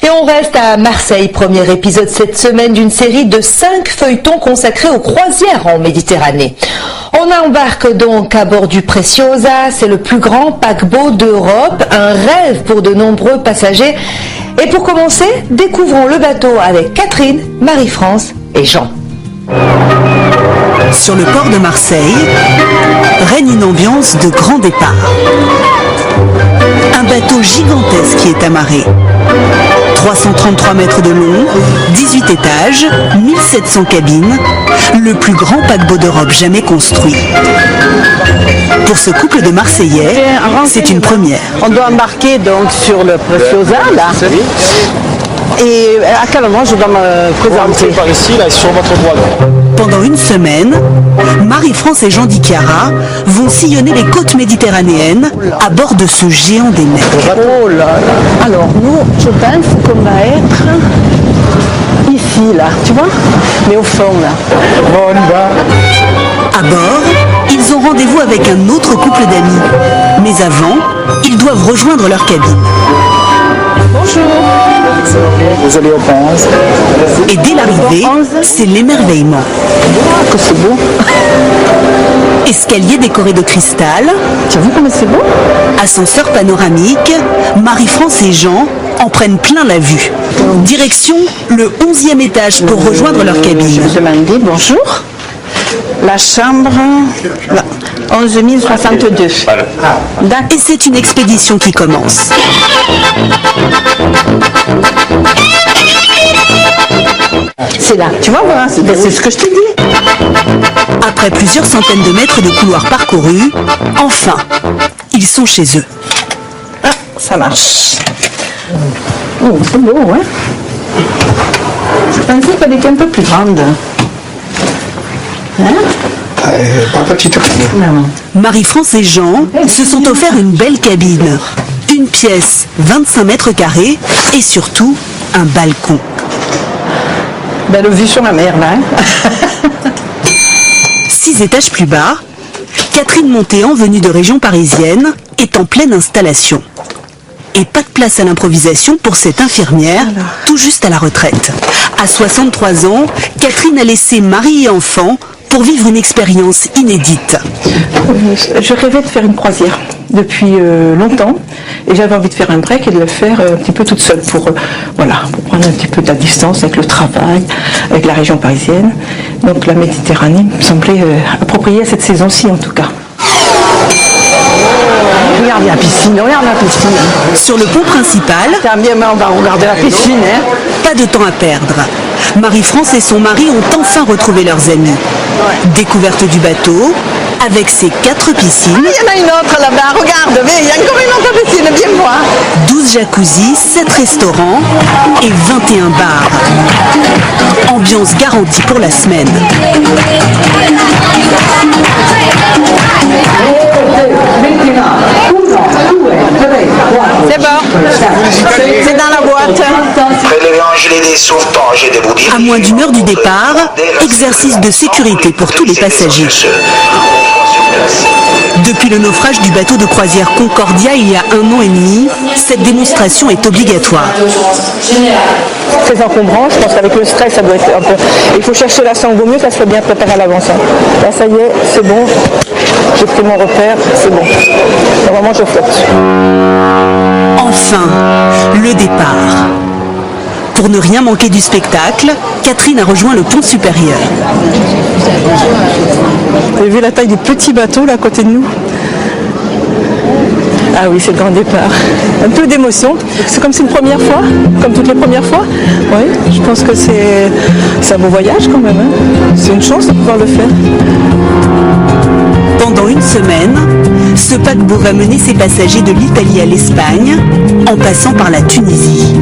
Et on reste à Marseille, premier épisode cette semaine d'une série de 5 feuilletons consacrés aux croisières en Méditerranée. On embarque donc à bord du Preciosa, c'est le plus grand paquebot d'Europe, un rêve pour de nombreux passagers. Et pour commencer, découvrons le bateau avec Catherine, Marie-France et Jean. Sur le port de Marseille, règne une ambiance de grand départ. Un bateau gigantesque qui est amarré. 333 mètres de long, 18 étages, 1700 cabines, le plus grand paquebot d'Europe jamais construit. Pour ce couple de Marseillais, c'est une première. On doit embarquer donc sur le Preciosa, là. Et à quel moment je dois me présenter? Par ici, là, sur votre droite. Pendant une semaine, Marie-France et Jean Di Chiara vont sillonner les côtes méditerranéennes à bord de ce géant des mers. Oh là là. Alors nous, je pense qu'on va être ici, là, tu vois? Mais au fond, là. Bon, on y va. À bord, ils ont rendez-vous avec un autre couple d'amis. Mais avant, ils doivent rejoindre leur cabine. Bonjour. Vous allez au 11. Et dès l'arrivée, c'est l'émerveillement. Oh, que c'est beau. Escalier décoré de cristal, Tu as vu comme c'est beau? ascenseur panoramique, Marie-France et Jean en prennent plein la vue. Direction le 11e étage pour rejoindre leur Je cabine. vais demander bonjour. La chambre, là, 11 062. D'accord. Et c'est une expédition qui commence. C'est là, tu vois, voilà, c'est ce que je t'ai dit. Après plusieurs centaines de mètres de couloirs parcourus, enfin, ils sont chez eux. Ah, ça marche. Oh, c'est beau, ouais. Je pensais qu'elle était un peu plus grande. Hein? Pas petite. Non. Marie-France et Jean se sont offerts une belle cabine. Une pièce, 25 mètres carrés et surtout un balcon. Belle vue sur la mer, là. Hein? 6 étages plus bas, Catherine Montéan, venue de région parisienne, est en pleine installation. Et pas de place à l'improvisation pour cette infirmière, tout juste à la retraite. À 63 ans, Catherine a laissé mari et enfant pour vivre une expérience inédite. Je rêvais de faire une croisière depuis longtemps et j'avais envie de faire un break et de le faire un petit peu toute seule pour prendre un petit peu de la distance avec le travail, avec la région parisienne. Donc la Méditerranée me semblait appropriée à cette saison-ci en tout cas. Regarde la piscine, regarde la piscine. Sur le pont principal, Tiens, bien, on va regarder la piscine, hein. pas de temps à perdre. Marie-France et son mari ont enfin retrouvé leurs amis. Découverte du bateau, avec ses 4 piscines, Il y en a une autre là-bas, regarde, il y a encore une autre piscine, viens voir. 12 jacuzzis, 7 restaurants et 21 bars. Ambiance garantie pour la semaine. C'est bon, c'est dans la boîte. Prélevez des sauvetons et des bouddhis. À moins d'1 heure du départ, exercice de sécurité pour tous les passagers. Depuis le naufrage du bateau de croisière Concordia il y a 1 an et demi, cette démonstration est obligatoire. Très encombrant, je pense qu'avec le stress ça doit être un peu... Il faut chercher la sangle, vaut mieux que ça soit bien préparé à l'avance. Là ça y est, c'est bon, j'ai pris mon repère, c'est bon. Normalement je flotte. Enfin, le départ. Pour ne rien manquer du spectacle, Catherine a rejoint le pont supérieur. Vous avez vu la taille du petit bateau là à côté de nous? Ah oui, c'est le grand départ. Un peu d'émotion. C'est comme c'est une première fois, comme toutes les premières fois. Oui, je pense que c'est un beau voyage quand même. Hein. C'est une chance de pouvoir le faire. Pendant une semaine, ce paquebot va mener ses passagers de l'Italie à l'Espagne, en passant par la Tunisie.